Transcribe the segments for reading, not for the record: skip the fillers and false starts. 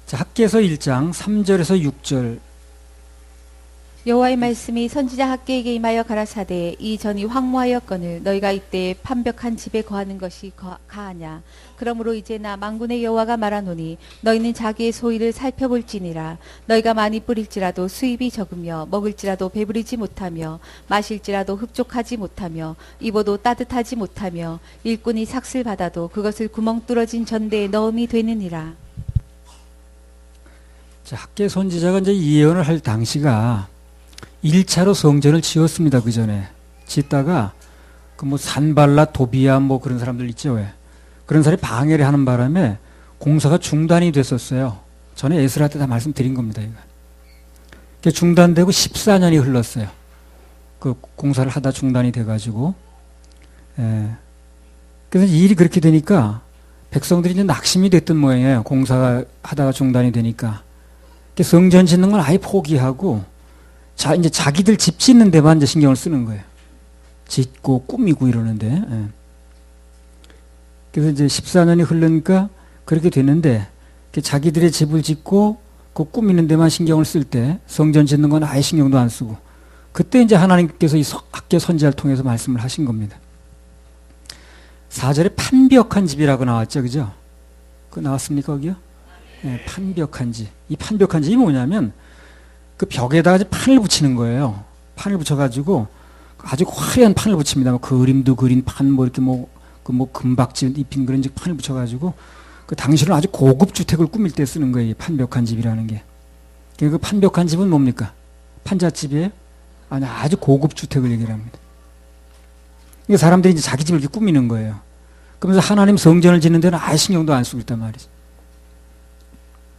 자, 학개서 1장 3절에서 6절. 여호와의 말씀이 선지자 학개에게 임하여 가라사대 이 전이 황무하였거늘 너희가 이때 판벽한 집에 거하는 것이 가하냐. 그러므로 이제 나 만군의 여호와가 말하노니 너희는 자기의 소유를 살펴볼지니라. 너희가 많이 뿌릴지라도 수입이 적으며 먹을지라도 배부르지 못하며 마실지라도 흡족하지 못하며 입어도 따뜻하지 못하며 일꾼이 삭슬 받아도 그것을 구멍 뚫어진 전대에 넣음이 되느니라. 자, 학개 선지자가 이제 이 예언을 할 당시가 1차로 성전을 지었습니다. 그 전에 짓다가 그 뭐 산발라 도비아 뭐 그런 사람들 있죠. 왜? 그런 사람이 방해를 하는 바람에 공사가 중단이 됐었어요. 전에 에스라 때 다 말씀드린 겁니다. 이거 중단되고 14년이 흘렀어요. 그 공사를 하다 중단이 돼가지고, 그래서 이 일이 그렇게 되니까 백성들이 이제 낙심이 됐던 모양이에요. 공사가 하다가 중단이 되니까 성전 짓는 건 아예 포기하고. 이제 자기들 집 짓는 데만 이제 신경을 쓰는 거예요. 짓고 꾸미고 이러는데. 그래서 이제 14년이 흐르니까 그렇게 되는데, 자기들의 집을 짓고 그 꾸미는 데만 신경을 쓸 때 성전 짓는 건 아예 신경도 안 쓰고, 그때 이제 하나님께서 이 학개 선지자를 통해서 말씀을 하신 겁니다. 4절에 판벽한 집이라고 나왔죠. 그죠? 그거 나왔습니까, 거기요? 네, 판벽한 집. 이 판벽한 집이 뭐냐면, 그 벽에다가 판을 붙이는 거예요. 판을 붙여가지고 아주 화려한 판을 붙입니다. 뭐 그림도 그린 판, 뭐 이렇게 금박지 입힌 그런 판을 붙여가지고 그 당시로는 아주 고급 주택을 꾸밀 때 쓰는 거예요. 판벽한 집이라는 게. 그 판벽한 집은 뭡니까? 판잣집이에요? 아니, 아주 고급 주택을 얘기를 합니다. 이게 사람들이 이제 자기 집을 이렇게 꾸미는 거예요. 그러면서 하나님 성전을 짓는 데는 아예 신경도 안 쓰고 있단 말이죠.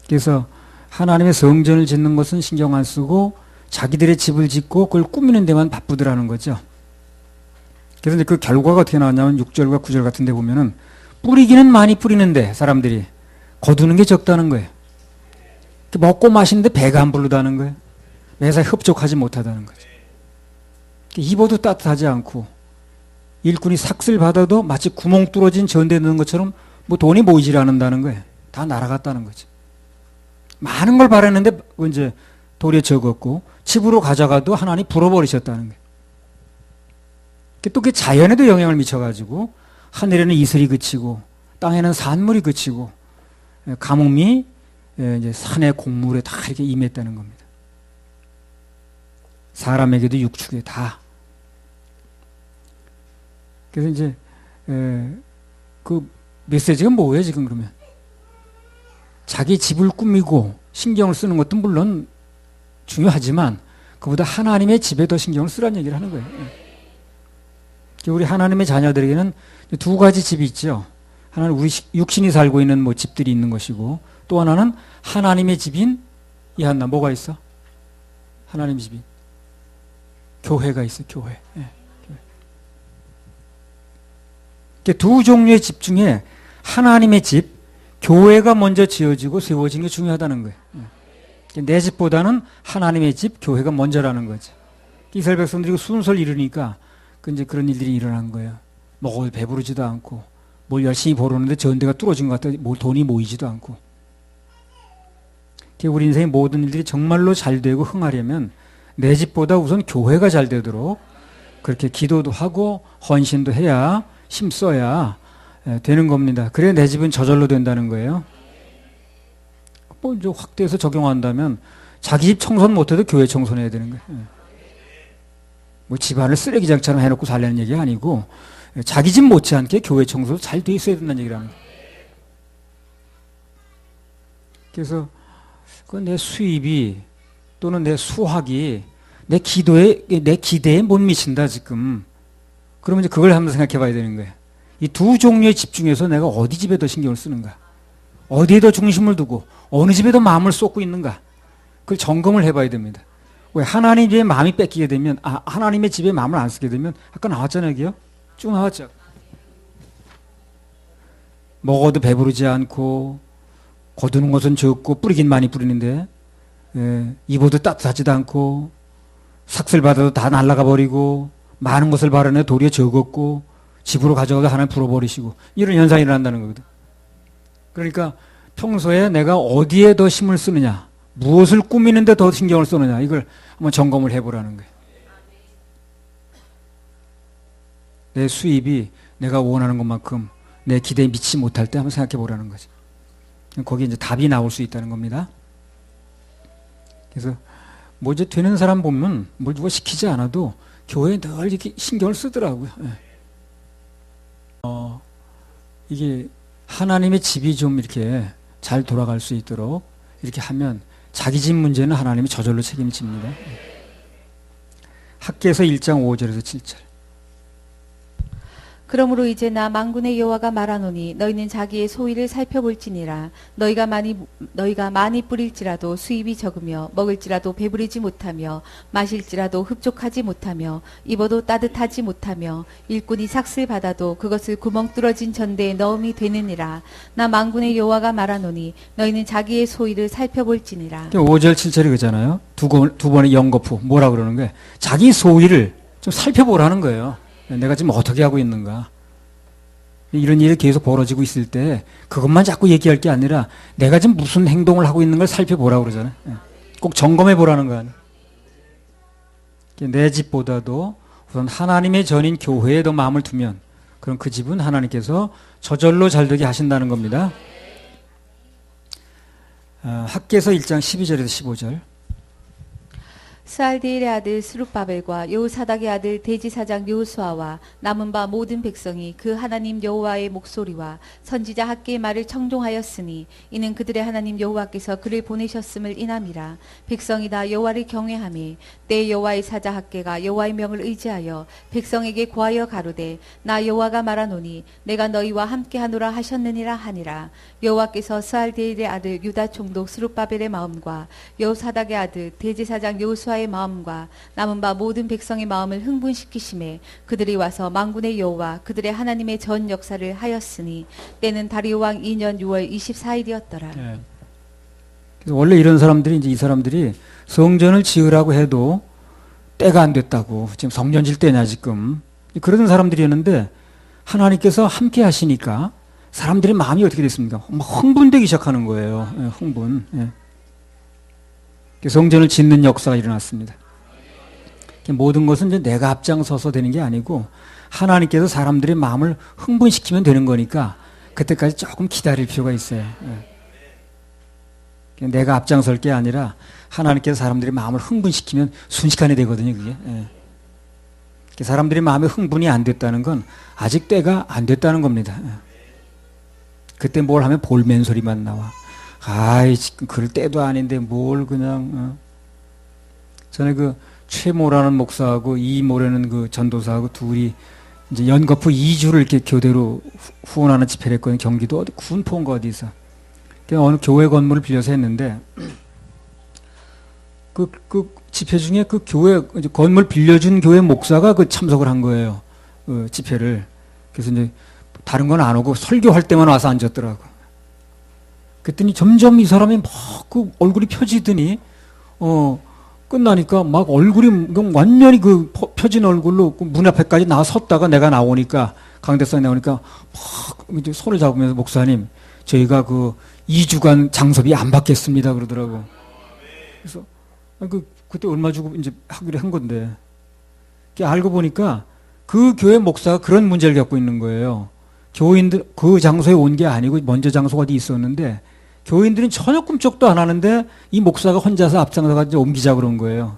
그래서 하나님의 성전을 짓는 것은 신경 안 쓰고 자기들의 집을 짓고 그걸 꾸미는 데만 바쁘더라는 거죠. 그래서 이제 그 결과가 어떻게 나왔냐면 6절과 9절 같은 데 보면은 뿌리기는 많이 뿌리는데 사람들이 거두는 게 적다는 거예요. 먹고 마시는데 배가 안 부르다는 거예요. 매사에 흡족하지 못하다는 거죠. 입어도 따뜻하지 않고 일꾼이 삭슬 받아도 마치 구멍 뚫어진 전대에 넣는 것처럼 뭐 돈이 모이질 않는다는 거예요. 다 날아갔다는 거죠. 많은 걸 바랐는데 이제 돌에 적었고 집으로 가져가도 하나님 불어버리셨다는 거예요. 또 그게 자연에도 영향을 미쳐가지고 하늘에는 이슬이 그치고 땅에는 산물이 그치고 가뭄이 이제 산의 곡물에 다 이렇게 임했다는 겁니다. 사람에게도 육축에 다. 그래서 이제 그 메시지가 뭐예요 지금 그러면? 자기 집을 꾸미고 신경을 쓰는 것도 물론 중요하지만 그보다 하나님의 집에 더 신경을 쓰라는 얘기를 하는 거예요. 우리 하나님의 자녀들에게는 두 가지 집이 있죠. 하나는 우리 육신이 살고 있는 뭐 집들이 있는 것이고 또 하나는 하나님의 집인 이한나 뭐가 있어? 하나님의 집인 교회가 있어. 교회. 두 종류의 집 중에 하나님의 집 교회가 먼저 지어지고 세워진 게 중요하다는 거예요. 내 집보다는 하나님의 집, 교회가 먼저라는 거죠. 이스라엘 백성들이 순서를 이루니까 이제 그런 일들이 일어난 거예요. 먹어도 배부르지도 않고, 뭘 열심히 벌었는데 전대가 뚫어진 것 같다. 돈이 모이지도 않고. 우리 인생의 모든 일들이 정말로 잘 되고 흥하려면 내 집보다 우선 교회가 잘 되도록 그렇게 기도도 하고 헌신도 해야 힘써야 되는 겁니다. 그래야 내 집은 저절로 된다는 거예요. 뭐 이제 확대해서 적용한다면 자기 집 청소는 못해도 교회 청소해야 되는 거예요. 뭐 집안을 쓰레기장처럼 해놓고 살려는 얘기가 아니고 자기 집 못지않게 교회 청소도 잘 돼 있어야 된다는 얘기를 합니다. 그래서 내 수입이 또는 내 수학이 내 기대에 못 미친다 지금. 그러면 이제 그걸 한번 생각해 봐야 되는 거예요. 이 두 종류의 집 중에서 내가 어디 집에 더 신경을 쓰는가? 어디에 더 중심을 두고 어느 집에 더 마음을 쏟고 있는가? 그걸 점검을 해봐야 됩니다. 왜 하나님 집에 마음이 뺏기게 되면 하나님의 집에 마음을 안 쓰게 되면 아까 나왔잖아요. 여기요? 쭉 나왔죠. 먹어도 배부르지 않고 거두는 것은 적고 뿌리긴 많이 뿌리는데 입어도 따뜻하지도 않고 삭슬 받아도 다 날아가 버리고 많은 것을 바라는 도리에 적었고 집으로 가져가도 하나님 불어버리시고 이런 현상이 일어난다는 거거든. 그러니까 평소에 내가 어디에 더 힘을 쓰느냐, 무엇을 꾸미는데 더 신경을 쓰느냐, 이걸 한번 점검을 해보라는 거예요. 내 수입이 내가 원하는 것만큼 내 기대에 미치지 못할 때 한번 생각해 보라는 거죠. 거기에 이제 답이 나올 수 있다는 겁니다. 그래서 뭐 이제 되는 사람 보면 뭐 누가 시키지 않아도 교회에 늘 이렇게 신경을 쓰더라고요. 이게 하나님의 집이 좀 이렇게 잘 돌아갈 수 있도록 이렇게 하면 자기 집 문제는 하나님이 저절로 책임집니다. 학개서 1장 5절에서 7절. 그러므로 이제 나 만군의 여호와가 말하노니 너희는 자기의 소위를 살펴볼지니라. 너희가 많이 뿌릴지라도 수입이 적으며 먹을지라도 배부르지 못하며 마실지라도 흡족하지 못하며 입어도 따뜻하지 못하며 일꾼이 삭슬 받아도 그것을 구멍 뚫어진 전대에 넣음이 되느니라. 나 만군의 여호와가 말하노니 너희는 자기의 소위를 살펴볼지니라. 5절 7절이 그잖아요. 두 번의 연거푸. 뭐라 그러는 거예요? 자기 소위를 좀 살펴보라는 거예요. 내가 지금 어떻게 하고 있는가. 이런 일이 계속 벌어지고 있을 때 그것만 자꾸 얘기할 게 아니라 내가 지금 무슨 행동을 하고 있는 걸 살펴보라고 그러잖아요. 꼭 점검해 보라는 거 아니에요. 내 집보다도 우선 하나님의 전인 교회에 더 마음을 두면 그럼 그 집은 하나님께서 저절로 잘 되게 하신다는 겁니다. 학개서 1장 12절에서 15절. 스알디엘의 아들 스룹바벨과 여호사닥의 아들 대지사장 여호수아와 남은 바 모든 백성이 그 하나님 여호와의 목소리와 선지자 학개의 말을 청종하였으니 이는 그들의 하나님 여호와께서 그를 보내셨음을 인함이라. 백성이 다 여호와를 경외하며 때 여호와의 사자 학개가 여호와의 명을 의지하여 백성에게 고하여 가로되 나 여호와가 말하노니 내가 너희와 함께하노라 하셨느니라 하니라. 여호와께서 스알디엘의 아들 유다 총독 스룹바벨의 마음과 여호사닥의 아들 대지사장 여호수아의 마음과 남은 바 모든 백성의 마음을 흥분시키심에 그들이 와서 만군의 여호와 그들의 하나님의 전 역사를 하였으니 때는 다리오 왕 2년 6월 24일이었더라. 네. 그래서 원래 이런 사람들이 이제 이 사람들이 성전을 지으라고 해도 때가 안 됐다고 지금 성전 질 때냐 지금 그러던 사람들이었는데 하나님께서 함께 하시니까 사람들의 마음이 어떻게 됐습니까? 막 흥분되기 시작하는 거예요. 예, 흥분. 예. 성전을 짓는 역사가 일어났습니다. 모든 것은 이제 내가 앞장서서 되는 게 아니고 하나님께서 사람들의 마음을 흥분시키면 되는 거니까 그때까지 조금 기다릴 필요가 있어요. 내가 앞장설 게 아니라 하나님께서 사람들의 마음을 흥분시키면 순식간에 되거든요. 그게. 사람들의 마음에 흥분이 안 됐다는 건 아직 때가 안 됐다는 겁니다. 그때 뭘 하면 볼멘 소리만 나와. 아이, 그럴 때도 아닌데 뭘 그냥, 전에 그 최모라는 목사하고 이모라는 그 전도사하고 둘이 이제 연거푸 2주를 이렇게 교대로 후원하는 집회를 했거든요. 경기도 어디 군포인가 어디서. 어느 교회 건물을 빌려서 했는데, 그 집회 중에 그 교회, 이제 건물 빌려준 교회 목사가 그 참석을 한 거예요. 집회를. 그래서 이제 다른 건 안 오고 설교할 때만 와서 앉았더라고. 그랬더니 점점 이 사람이 막 그 얼굴이 펴지더니 끝나니까 막 얼굴이 완전히 그 펴진 얼굴로 그 문 앞에까지 나와 섰다가 내가 나오니까 강대상에 나오니까 막 이제 손을 잡으면서 목사님 저희가 그 2주간 장소비 안 받겠습니다 그러더라고. 그래서 그때 얼마 주고 이제 하기로 한 건데 알고 보니까 그 교회 목사가 그런 문제를 갖고 있는 거예요. 교인들 그 장소에 온 게 아니고 먼저 장소가 어디 있었는데 교인들은 전혀 꿈쩍도 안 하는데 이 목사가 혼자서 앞장서가 이제 옮기자 그런 거예요.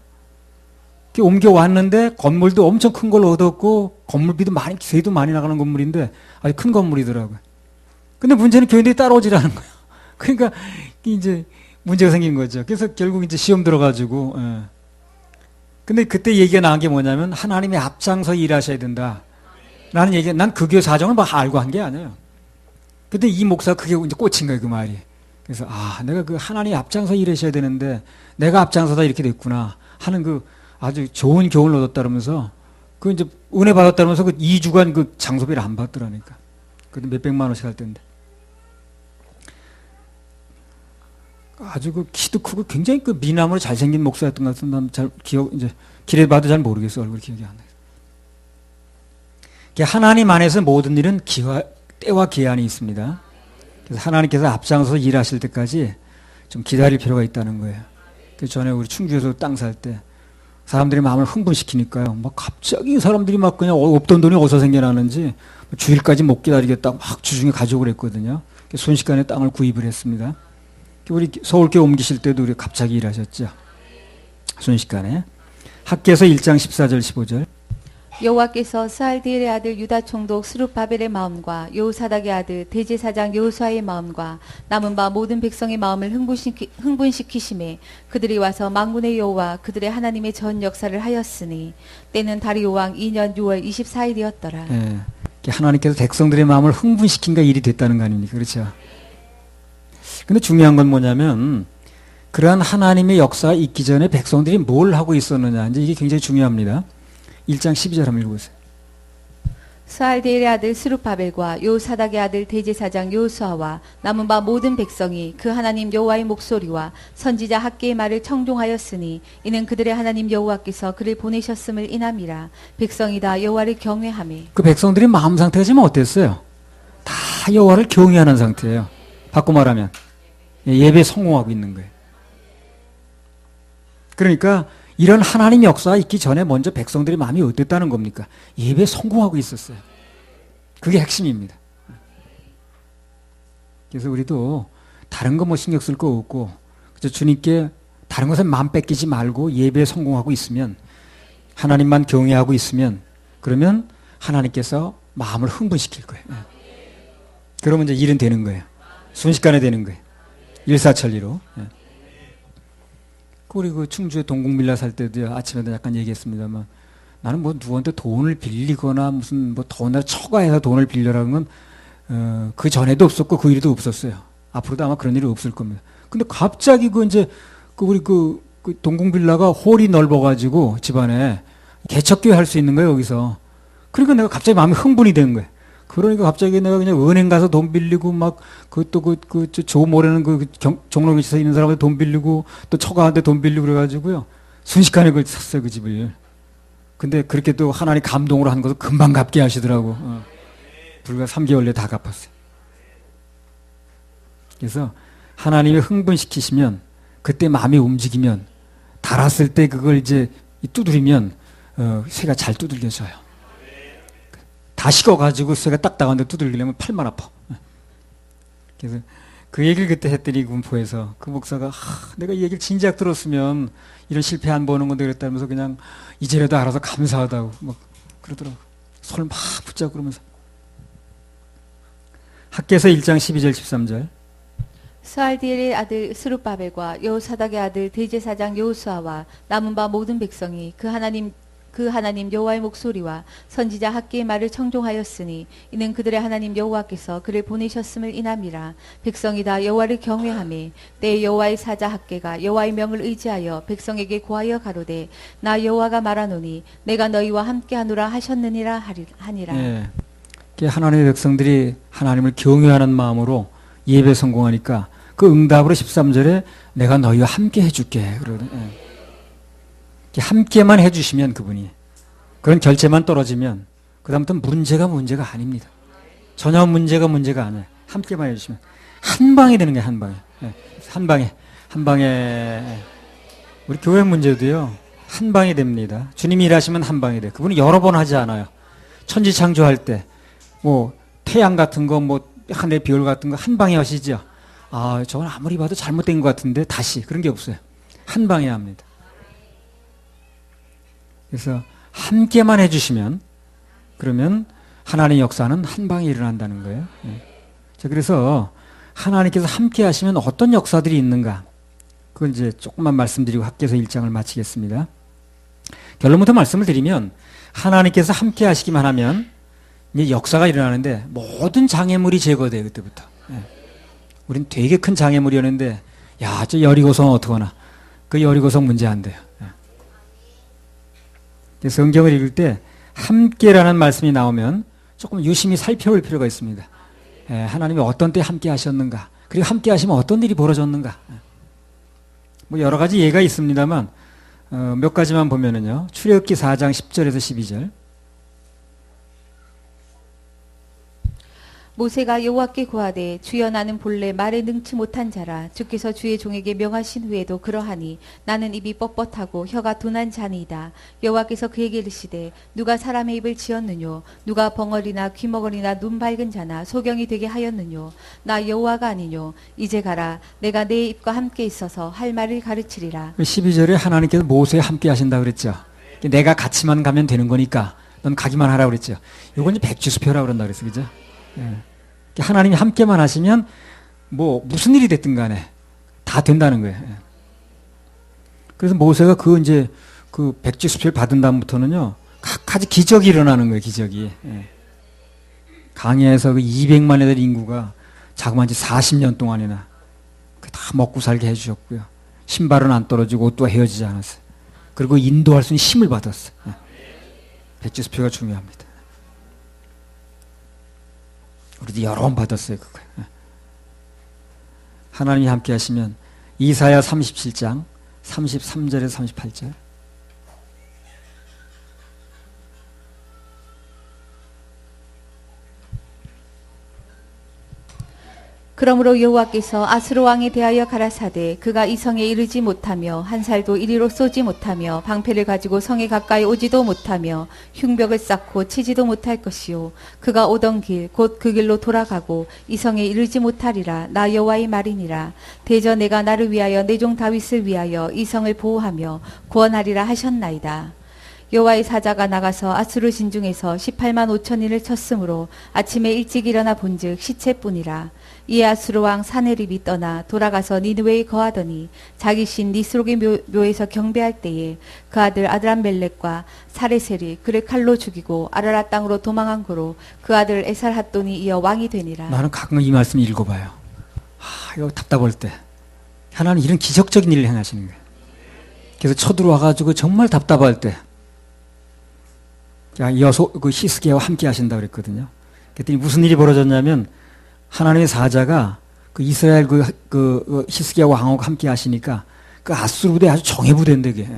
옮겨 왔는데 건물도 엄청 큰 걸 얻었고 건물비도 많이 세도 많이 나가는 건물인데 아주 큰 건물이더라고요. 근데 문제는 교인들이 따라오질 않은 거예요. 그러니까 이제 문제가 생긴 거죠. 그래서 결국 이제 시험 들어가지고. 근데 그때 얘기가 나온 게 뭐냐면 하나님의 앞장서 일하셔야 된다. 라는 얘기, 난 그 교회 사정을 막 알고 한 게 아니에요. 근데 이 목사가 그게 이제 꽂힌 거예요, 그 말이. 그래서, 내가 그 하나님 앞장서 일하셔야 되는데, 내가 앞장서다 이렇게 됐구나. 하는 그 아주 좋은 교훈을 얻었다 그러면서, 그 이제 은혜 받았다 그러면서 그 2주간 그 장소비를 안 받더라니까. 그때 몇백만 원씩 할 텐데. 아주 그 키도 크고 굉장히 그 미남으로 잘생긴 목사였던 것 같은데, 난 잘 이제 길에 봐도 잘 모르겠어. 얼굴 기억이 안 나요. 하나님 안에서 모든 일은 때와 기한이 있습니다. 그래서 하나님께서 앞장서서 일하실 때까지 좀 기다릴 필요가 있다는 거예요. 그 전에 우리 충주에서 땅 살 때 사람들이 마음을 흥분시키니까요. 막 갑자기 사람들이 막 그냥 없던 돈이 어디서 생겨나는지 주일까지 못 기다리겠다고 막 주중에 가져오고 그랬거든요. 순식간에 땅을 구입을 했습니다. 우리 서울교회 옮기실 때도 우리 갑자기 일하셨죠. 순식간에. 학개서 1장 14절 15절. 여호와께서 스알디엘의 아들 유다 총독 스룹바벨의 마음과 여호사닥의 아들 대제사장 여호수아의 마음과 남은 바 모든 백성의 마음을 흥분시키심에 그들이 와서 만군의 여호와 그들의 하나님의 전 역사를 하였으니 때는 다리오 왕 2년 6월 24일이었더라. 예, 하나님께서 백성들의 마음을 흥분시킨가 일이 됐다는 거 아닙니까? 그렇죠. 근데 중요한 건 뭐냐면 그러한 하나님의 역사가 있기 전에 백성들이 뭘 하고 있었느냐. 이제 이게 굉장히 중요합니다. 1장 12절 한번 읽어보세요. 스알디엘의 아들 스룹바벨과 여호사닥의 아들 대제사장 여호수아와 남은 바 모든 백성이 그 하나님 여호와의 목소리와 선지자 학개의 말을 청종하였으니 이는 그들의 하나님 여호와께서 그를 보내셨음을 인함이라. 백성이 다 여호와를 경외하며. 그 백성들이 마음 상태가 지금 어땠어요? 다 여호와를 경외하는 상태예요. 바꿔 말하면 예배 성공하고 있는 거예요. 그러니까 이런 하나님 역사가 있기 전에 먼저 백성들의 마음이 어땠다는 겁니까? 예배에 성공하고 있었어요. 그게 핵심입니다. 그래서 우리도 다른 거 뭐 신경 쓸 거 없고 주님께 다른 것에 마음 뺏기지 말고 예배에 성공하고 있으면 하나님만 경외하고 있으면 그러면 하나님께서 마음을 흥분시킬 거예요. 그러면 이제 일은 되는 거예요. 순식간에 되는 거예요. 일사천리로. 우리 그 충주에 동국밀라 살 때도 아침에도 약간 얘기했습니다만 나는 뭐 누구한테 돈을 빌리거나 무슨 뭐 돈을 처가해서 돈을 빌려라는 건 그 전에도 없었고 그 일도 없었어요. 앞으로도 아마 그런 일이 없을 겁니다. 근데 갑자기 그 이제 그 우리 그 동국밀라가 홀이 넓어가지고 집안에 개척교회 할 수 있는 거예요 여기서. 그러니까 내가 갑자기 마음이 흥분이 된 거예요. 그러니까 갑자기 내가 그냥 은행 가서 돈 빌리고 막 그것도 조 모래는 종로에서 있는 사람한테 돈 빌리고 또 처가한테 돈 빌리고 그래가지고요 순식간에 그걸 샀어요 그 집을. 근데 그렇게 또 하나님 감동으로 한 것도 금방 갚게 하시더라고. 불과 3개월 내에 다 갚았어요. 그래서 하나님이 흥분시키시면 그때 마음이 움직이면 달았을 때 그걸 이제 두드리면 새가 잘 두들겨져요. 다 식어가지고 쇠가 딱딱한데 두들기려면 팔만 아파. 그래서 그 얘기를 그때 했더니 군포에서 그 목사가 내가 이 얘기를 진작 들었으면 이런 실패 안 보는 건데 그랬다면서 그냥 이제라도 알아서 감사하다고 막 그러더라고. 손을 막 붙잡고 그러면서. 학개서 1장 12절 13절. 스알디엘의 아들 스룹바벨과 여호사닥의 아들 대제사장 여호수아와 남은 바 모든 백성이 그 하나님 여호와의 목소리와 선지자 학개의 말을 청종하였으니 이는 그들의 하나님 여호와께서 그를 보내셨음을 인함이라. 백성이 다 여호와를 경외하며 때에 여호와의 사자 학개가 여호와의 명을 의지하여 백성에게 고하여 가로되 나 여호와가 말하노니 내가 너희와 함께하노라 하셨느니라 하니라. 예. 하나님의 백성들이 하나님을 경외하는 마음으로 예배 성공하니까 그 응답으로 13절에 내가 너희와 함께 해줄게 그러거든. 함께만 해주시면 그분이 그런 결제만 떨어지면 그 다음부터는 문제가 아닙니다. 전혀 문제가 아니에요. 함께만 해주시면 한 방에 되는 거예요. 한 방에 우리 교회 문제도요 한 방에 됩니다. 주님이 일하시면 한 방에 돼요. 그분이 여러 번 하지 않아요. 천지 창조할 때 뭐 태양 같은 거 뭐 하늘의 별 같은 거 한 방에 하시죠. 저건 아무리 봐도 잘못된 것 같은데 다시 그런 게 없어요. 한 방에 합니다. 그래서 함께만 해주시면 그러면 하나님의 역사는 한 방에 일어난다는 거예요. 자, 그래서 하나님께서 함께 하시면 어떤 역사들이 있는가 그걸 이제 조금만 말씀드리고 학개서 1장을 마치겠습니다. 결론부터 말씀을 드리면 하나님께서 함께 하시기만 하면 이제 역사가 일어나는데 모든 장애물이 제거돼요. 그때부터. 우린 되게 큰 장애물이었는데 저 여리고성 어떡하나 그 여리고성 문제 안 돼요. 성경을 읽을 때 함께라는 말씀이 나오면 조금 유심히 살펴볼 필요가 있습니다. 하나님이 어떤 때 함께 하셨는가 그리고 함께 하시면 어떤 일이 벌어졌는가 뭐 여러 가지 예가 있습니다만 몇 가지만 보면은요 출애굽기 4장 10절에서 12절 모세가 여호와께 고하되 주여 나는 본래 말에 능치 못한 자라 주께서 주의 종에게 명하신 후에도 그러하니 나는 입이 뻣뻣하고 혀가 둔한 자니이다. 여호와께서 그에게 이르시되 누가 사람의 입을 지었느뇨 누가 벙어리나 귀머거리나 눈 밝은 자나 소경이 되게 하였느뇨 나 여호와가 아니뇨. 이제 가라 내가 내 입과 함께 있어서 할 말을 가르치리라. 12절에 하나님께서 모세에 함께 하신다 그랬죠. 내가 같이만 가면 되는 거니까 넌 가기만 하라 그랬죠. 이건 이제 백지수표라고 그런다 그랬어. 그죠? 예. 하나님이 함께만 하시면 뭐 무슨 일이 됐든 간에 다 된다는 거예요. 예. 그래서 모세가 이제 그 백지수표를 받은 다음부터는요, 각가지 기적이 일어나는 거예요. 기적이. 예. 강야에서 그 200만에 될 인구가 자그마치 40년 동안이나 다 먹고 살게 해주셨고요. 신발은 안 떨어지고 옷도 헤어지지 않았어요. 그리고 인도할 수 있는 힘을 받았어요. 예. 백지수표가 중요합니다. 우리도 여러 번 받았어요. 그거. 하나님이 함께 하시면 이사야 37장 33절에서 38절. 그러므로 여호와께서 아스로 왕에 대하여 가라사대 그가 이 성에 이르지 못하며 한 살도 이리로 쏘지 못하며 방패를 가지고 성에 가까이 오지도 못하며 흉벽을 쌓고 치지도 못할 것이요 그가 오던 길 곧 그 길로 돌아가고 이 성에 이르지 못하리라. 나 여호와의 말이니라. 대저 내가 나를 위하여 내 종 다윗을 위하여 이 성을 보호하며 구원하리라 하셨나이다. 여호와의 사자가 나가서 아수르 진중에서 18만 5천인을 쳤으므로 아침에 일찍 일어나 본즉 시체뿐이라. 이에 아수르 왕 사네립이 떠나 돌아가서 니느웨에 거하더니 자기 신 니스록의 묘에서 경배할 때에 그 아들 아드람멜렉과 사레셀이 그를 칼로 죽이고 아라라 땅으로 도망한 고로 그 아들 에살핫돈이 이어 왕이 되니라. 나는 가끔 이 말씀 읽어봐요. 이거 답답할 때 하나님 이런 기적적인 일을 행하시는 거예요. 그래서 쳐들어와가지고 정말 답답할 때 그 히스기야와 함께 하신다 그랬거든요. 그랬더니 무슨 일이 벌어졌냐면 하나님의 사자가 그 이스라엘 그 히스기야 왕하고 함께 하시니까 그 아수르 부대 아주 정예 부대인데 그게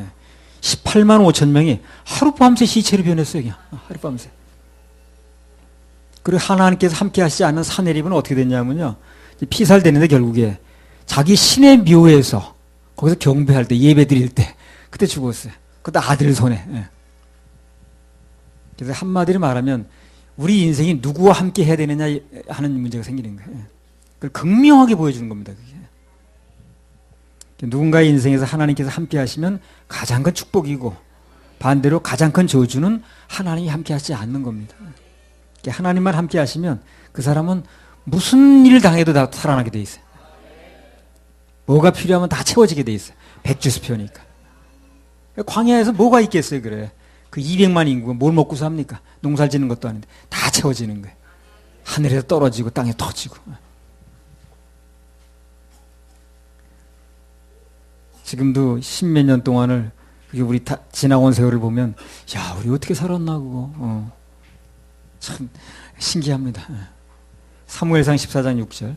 18만 5천 명이 하룻밤새 시체로 변했어요. 그냥 하룻밤새. 그리고 하나님께서 함께 하시지 않는 사내립은 어떻게 됐냐면요. 피살되는데 결국에 자기 신의 묘에서 거기서 경배할 때 예배 드릴 때 그때 죽었어요. 그때 아들 손에. 그래서 한마디로 말하면 우리 인생이 누구와 함께 해야 되느냐 하는 문제가 생기는 거예요. 그걸 극명하게 보여주는 겁니다. 그게. 누군가의 인생에서 하나님께서 함께 하시면 가장 큰 축복이고 반대로 가장 큰 저주는 하나님이 함께 하지 않는 겁니다. 하나님만 함께 하시면 그 사람은 무슨 일을 당해도 다 살아나게 돼 있어요. 뭐가 필요하면 다 채워지게 돼 있어요. 백지수표니까. 광야에서 뭐가 있겠어요, 그래. 그 200만 인구가 뭘 먹고 삽니까? 농사를 짓는 것도 아닌데 다 채워지는 거예요. 하늘에서 떨어지고 땅에 터지고. 지금도 10몇 년 동안을 우리 지나온 세월을 보면 야, 우리 어떻게 살았나 그거. 참 신기합니다. 사무엘상 14장 6절.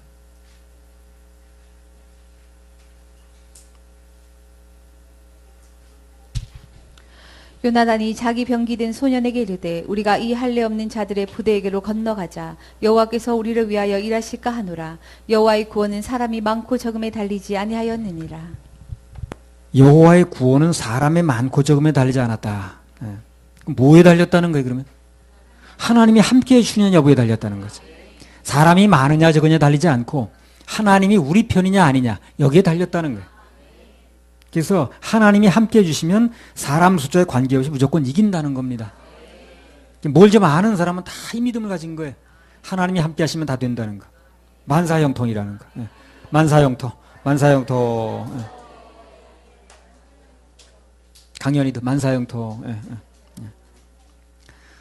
요나단이 자기 병기든 소년에게 이르되 우리가 이 할례 없는 자들의 부대에게로 건너가자. 여호와께서 우리를 위하여 일하실까 하노라. 여호와의 구원은 사람이 많고 적음에 달리지 아니하였느니라. 여호와의 구원은 사람의 많고 적음에 달리지 않았다. 뭐에 달렸다는 거예요, 그러면? 하나님이 함께 해주시냐 여부에 달렸다는 거죠. 사람이 많으냐 적으냐 달리지 않고 하나님이 우리 편이냐 아니냐 여기에 달렸다는 거예요. 그래서 하나님이 함께 해주시면 사람 숫자에 관계없이 무조건 이긴다는 겁니다. 뭘 좀 아는 사람은 다 이 믿음을 가진 거예요. 하나님이 함께 하시면 다 된다는 거. 만사형통이라는 거. 만사형통. 강연이도 만사형통.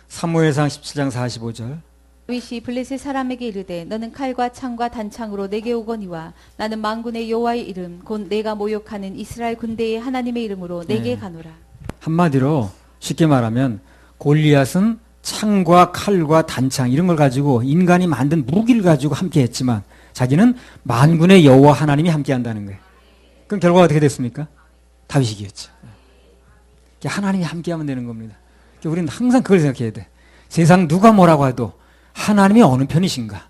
사무엘상 17장 45절. 다윗이 블레셋 사람에게 이르되 너는 칼과 창과 단창으로 내게 오거니와 나는 만군의 여호와의 이름 곧 내가 모욕하는 이스라엘 군대의 하나님의 이름으로 내게 가노라. 한마디로 쉽게 말하면 골리앗은 창과 칼과 단창 이런 걸 가지고 인간이 만든 무기를 가지고 함께 했지만 자기는 만군의 여호와 하나님이 함께 한다는 거예요. 그럼 결과가 어떻게 됐습니까? 다윗이 이겼죠. 하나님이 함께 하면 되는 겁니다. 우리는 항상 그걸 생각해야 돼. 세상 누가 뭐라고 해도 하나님이 어느 편이신가?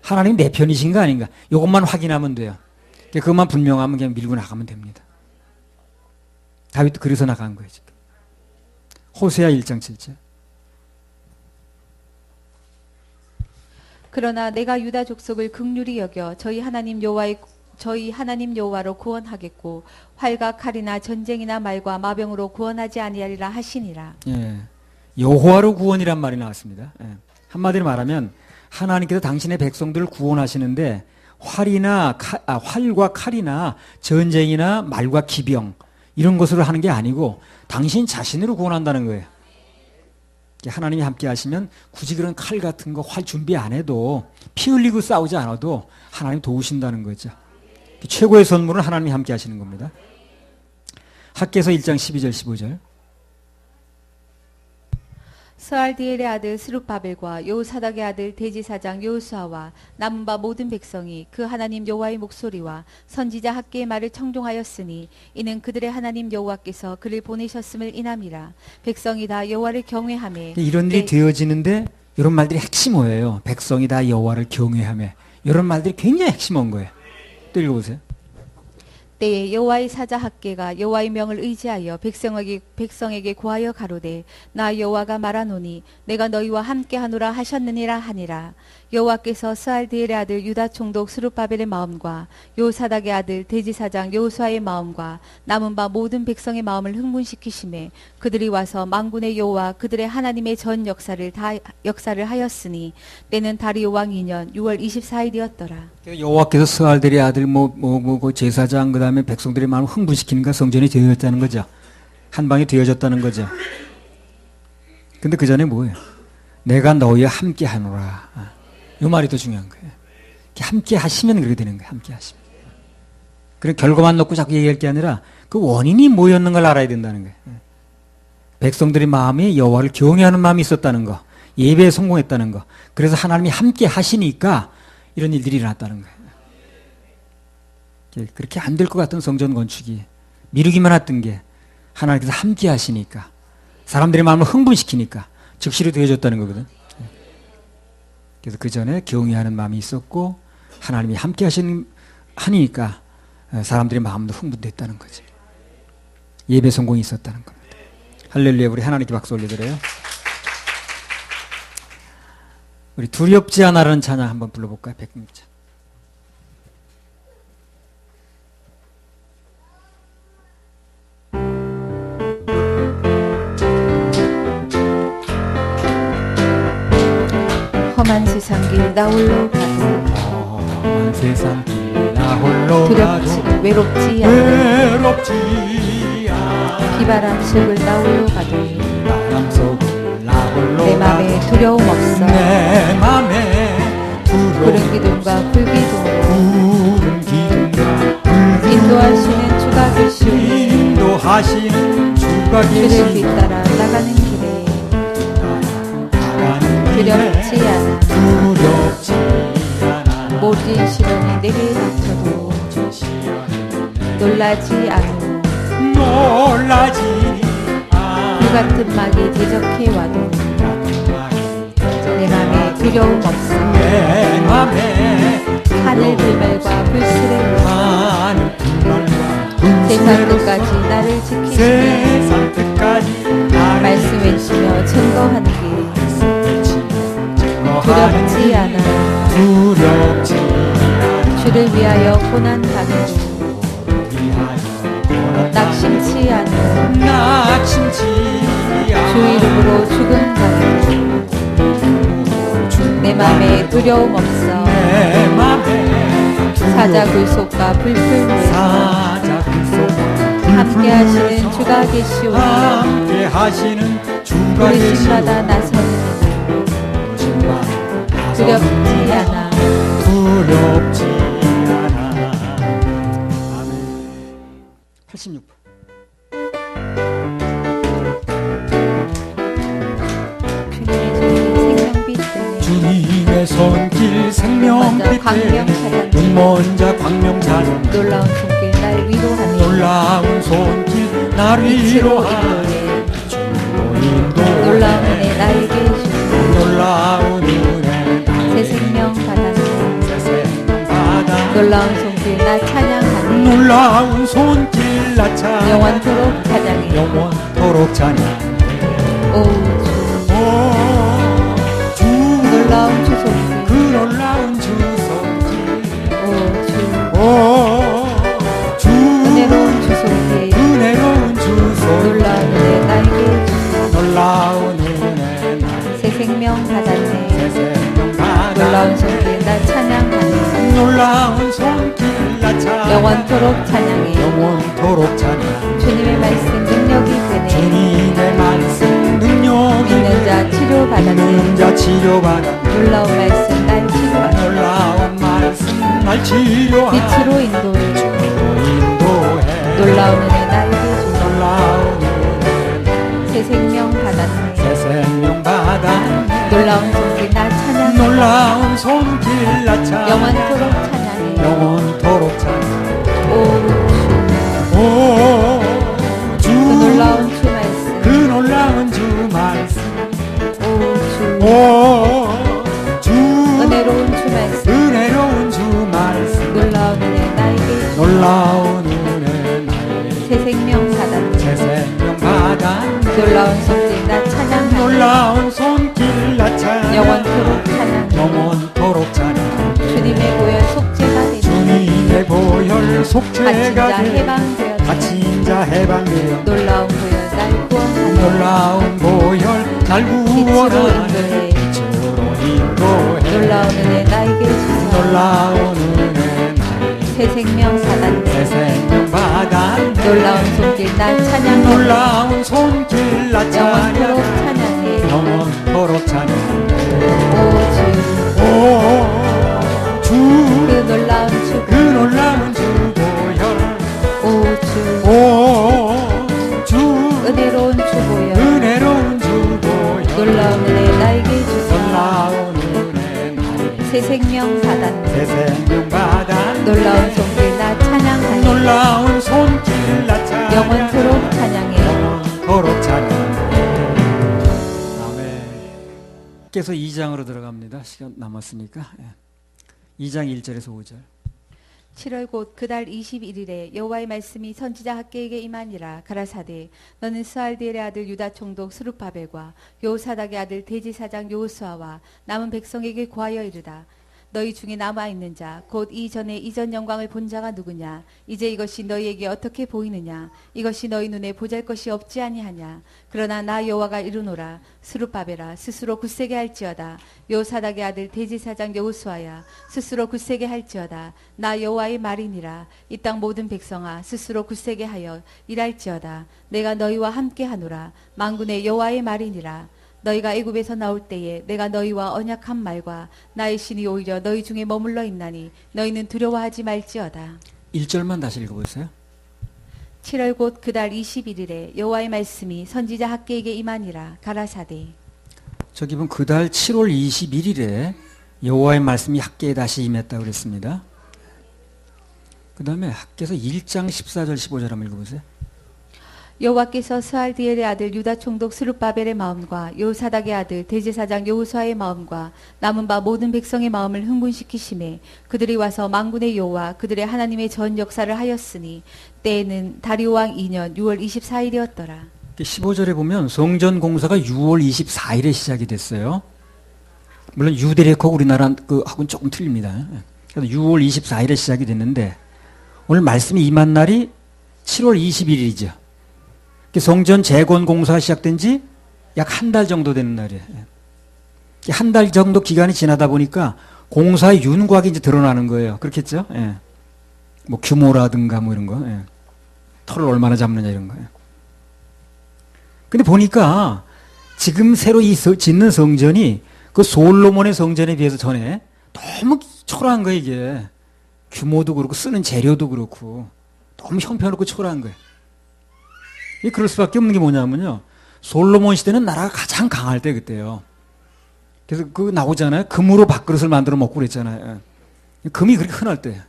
하나님 내 편이신가 아닌가 이것만 확인하면 돼요. 그것만 분명하면 그냥 밀고 나가면 됩니다. 다윗도 그래서 나간 거예요. 지금. 호세아 1장 7절. 그러나 내가 유다 족속을 긍휼히 여겨 저희 하나님 여호와로 구원하겠고 활과 칼이나 전쟁이나 말과 마병으로 구원하지 아니하리라 하시니라. 예. 여호와로 구원이란 말이 나왔습니다. 예. 한마디로 말하면 하나님께서 당신의 백성들을 구원하시는데 활과 칼이나 전쟁이나 말과 기병 이런 것으로 하는 게 아니고 당신 자신으로 구원한다는 거예요. 하나님이 함께 하시면 굳이 그런 칼 같은 거 활 준비 안 해도 피 흘리고 싸우지 않아도 하나님 도우신다는 거죠. 최고의 선물은 하나님이 함께 하시는 겁니다. 학개서 1장 12절 15절. 스알디엘의 아들 스룹바벨과 여호사닥의 아들 대지사장 여호수아와 남은 바 모든 백성이 그 하나님 여호와의 목소리와 선지자 학개의 말을 청종하였으니 이는 그들의 하나님 여호와께서 그를 보내셨음을 인함이라. 백성이 다 여호와를 경외하며. 이런 일이 되어지는데 이런 말들이 핵심어예요. 백성이 다 여호와를 경외하며 이런 말들이 굉장히 핵심한 거예요. 또 읽어보세요. 때에 여호와의 사자 학개가 여호와의 명을 의지하여 백성에게 고하여 가로되 나 여호와가 말하노니 내가 너희와 함께하노라 하셨느니라 하니라. 여호와께서 스알디엘의 아들 유다 총독 스룹바벨의 마음과 요사닥의 아들 대지사장 여호수아의 마음과 남은 바 모든 백성의 마음을 흥분시키심에 그들이 와서 만군의 여호와 그들의 하나님의 전 역사를 하였으니 때는 다리오 왕 2년 6월 24일이었더라. 여호와께서 스알디엘의 아들 제사장 그다음에 백성들의 마음을 흥분시키니까 성전이 되어졌다는 거죠. 한 방에 되어졌다는 거죠. 근데 그 전에 뭐예요? 내가 너희와 함께 하노라. 이 말이 더 중요한 거예요. 함께 하시면 그렇게 되는 거예요. 함께 하시면. 그런 결과만 놓고 자꾸 얘기할 게 아니라 그 원인이 뭐였는 걸 알아야 된다는 거예요. 백성들의 마음에 여호와를 경외하는 마음이 있었다는 거, 예배에 성공했다는 거. 그래서 하나님이 함께 하시니까 이런 일들이 일어났다는 거예요. 그렇게 안 될 것 같은 성전 건축이 미루기만 했던 게 하나님께서 함께 하시니까 사람들의 마음을 흥분시키니까 즉시로 되어졌다는 거거든. 그래서 그 전에 경외하는 마음이 있었고 하나님이 함께 하니까 사람들의 마음도 흥분됐다는 거지. 예배 성공이 있었다는 겁니다. 할렐루야. 우리 하나님께 박수 올려드려요. 우리 두렵지 않아라는 찬양 한번 불러볼까요? 백림자. 험한 세상길 나 홀로 가도 험한 세상길 나 홀로 가도 외롭지 않아 비바람 속을 나 홀로 가도 내 맘에 두려움 없어 내 맘에 푸른 기둥과 불기둥으로 인도하시는 주가 계시오니 주를 뒤따라 나가는 길에 두렵지 않아 모진 시련이 내게 닥쳐도 놀라지 않으 불같은 막이 대적해 와도 내 맘에 두려움 없어 하늘 불멸과 불술의 세상 끝까지 나를 지키시네 말씀 외치며 증거하는 길 두렵지 않아 주를 위하여 고난 당해도 낙심치 않아 주 이름으로 죽음 당해도 내 맘에 두려움 없어 사자굴 속과 불풀 모여서 함께 하시는 주가 계시오니 부르심마다 나서는 두렵지 않아. 아멘. 86번. 주님의 손길 생명빛 때문에 눈먼 자 광명찬 놀라운 손길 날 위로하네 놀라운 손길 날 위로하네 놀라운 은혜 나에게 주시네 놀라운 은혜 새 생명 받았네 놀라운 손길 나 찬양하네. 놀라운 손길 나 찬양 영원토록 찬양해. 영원토록 찬양 오 주, 놀라운 주 손길. 그 놀라운 주 손길 오 주, 은혜로운 주 손길. 은혜로운 주 손길 놀라운 은혜 나에게 주. 놀라운 은혜 나에게 새 생명 받았네. 새 생명 받아 놀라운 손길 나 찬양하네. 놀라운 손길 나 찬양 영원토록 찬양해. 영원토록 찬양 주님의 말씀 능력이 되네. 주님의 말씀 능력이 있는 자 치료받았네. 있는 자 치료받아 놀라운 말씀 날 치료하네. 놀라운 말씀 날 치료하라 빛으로 인도해. 인도해 놀라운 은혜 나에게 주. 놀라운 은혜 새 생명 받았네. 새 생명 받았네 놀라운 손길 나 찬양해. 놀라운 손길 나 찬양 영원토록 찬양해. 영원토록 찬양 오주, 주 그 놀라운 주 말씀. 그 놀라운 주 말씀 오주, 주 은혜로운 주 말씀. 은혜로운 주 말씀 놀라운 은혜 나에게 주. 놀라운 은혜 나에게 새 생명 받았네. 새 생명 받았네 놀라운 손길 나 찬양하네. 놀라운 손길 나 찬양 영원토록 찬양해. 영원토록 찬양 주님의 보혈 속죄가 되네. 주님의 보혈 갇힌 속죄가 자 되네 해방되었네. 갇힌 자 해방되어 놀라운 보혈 날 구원하네. 놀라운 보혈 날 빛으로 구원하네 인도해. 빛으로 인도해 놀라운 은혜 나에게 주사. 놀라운 은혜 나에게 새 생명 새 받았네. 생명 받았네 놀라운 손길 나 찬양하네. 놀라운 손길 나 영원토록 찬양 찬양해. 영원토록 찬양 오주, 그 오주 놀라운 주. 그 놀라운 주 보혈 오주, 주 은혜로운 주 보혈. 은혜로운 주 보혈 놀라운 은혜 나에게 주사. 놀라운 은혜 나에게 새 생명 받았네. 새 생명 받았네 놀라운 손길 나 찬양하네. 놀라운 손길 나 찬양 영원토록 찬양해. 영원토록 찬양 아멘. 계속 2장으로 들어갑니다. 시간 남았으니까 2장 1절에서 5절 7월 곧 그달 21일에 여호와의 말씀이 선지자 학개에게 임하니라. 가라사대 너는 스알디엘의 아들 유다 총독 스룹바벨과 요사닥의 아들 대지사장 요호수아와 남은 백성에게 고하여 이르다. 너희 중에 남아있는 자 곧 이전에 이전 영광을 본 자가 누구냐. 이제 이것이 너희에게 어떻게 보이느냐. 이것이 너희 눈에 보잘것이 없지 아니하냐. 그러나 나 여호와가 이르노라. 스룹바벨아 스스로 굳세게 할지어다. 요사닥의 아들 대지사장 여호수아야 스스로 굳세게 할지어다. 나 여호와의 말이니라. 이 땅 모든 백성아 스스로 굳세게 하여 일할지어다. 내가 너희와 함께 하노라. 만군의 여호와의 말이니라. 너희가 애굽에서 나올 때에 내가 너희와 언약한 말과 나의 신이 오히려 너희 중에 머물러 있나니 너희는 두려워하지 말지어다. 1절만 다시 읽어보세요. 7월 곧 그달 21일에 여호와의 말씀이 선지자 학개에게 임하니라. 가라사대 저기 보면 그달 7월 21일에 여호와의 말씀이 학개에 다시 임했다고 그랬습니다. 그 다음에 학개에서 1장 14절 15절 한번 읽어보세요. 여호와께서 스알디엘의 아들 유다 총독 스룹바벨의 마음과 요사닥의 아들 대제사장 여호수아의 마음과 남은 바 모든 백성의 마음을 흥분시키심에 그들이 와서 만군의 여호와 그들의 하나님의 전 역사를 하였으니 때에는 다리오 왕 2년 6월 24일이었더라. 15절에 보면 성전 공사가 6월 24일에 시작이 됐어요. 물론 유대력하고 우리나라 하고는 조금 틀립니다. 그래서 6월 24일에 시작이 됐는데 오늘 말씀이 임한 날이 7월 21일이죠. 성전 재건 공사가 시작된 지 약 한 달 정도 되는 날이에요. 한 달 정도 기간이 지나다 보니까 공사의 윤곽이 이제 드러나는 거예요. 그렇겠죠? 예. 뭐 규모라든가 뭐 이런 거. 예. 털을 얼마나 잡느냐 이런 거예요. 근데 보니까 지금 새로 짓는 성전이 그 솔로몬의 성전에 비해서 전에 너무 초라한 거예요, 이게. 규모도 그렇고 쓰는 재료도 그렇고 너무 형편없고 초라한 거예요. 그럴 수밖에 없는 게 뭐냐면요. 솔로몬 시대는 나라가 가장 강할 때 그때요. 그래서 그거 나오잖아요. 금으로 밥그릇을 만들어 먹고 그랬잖아요. 금이 그렇게 흔할 때.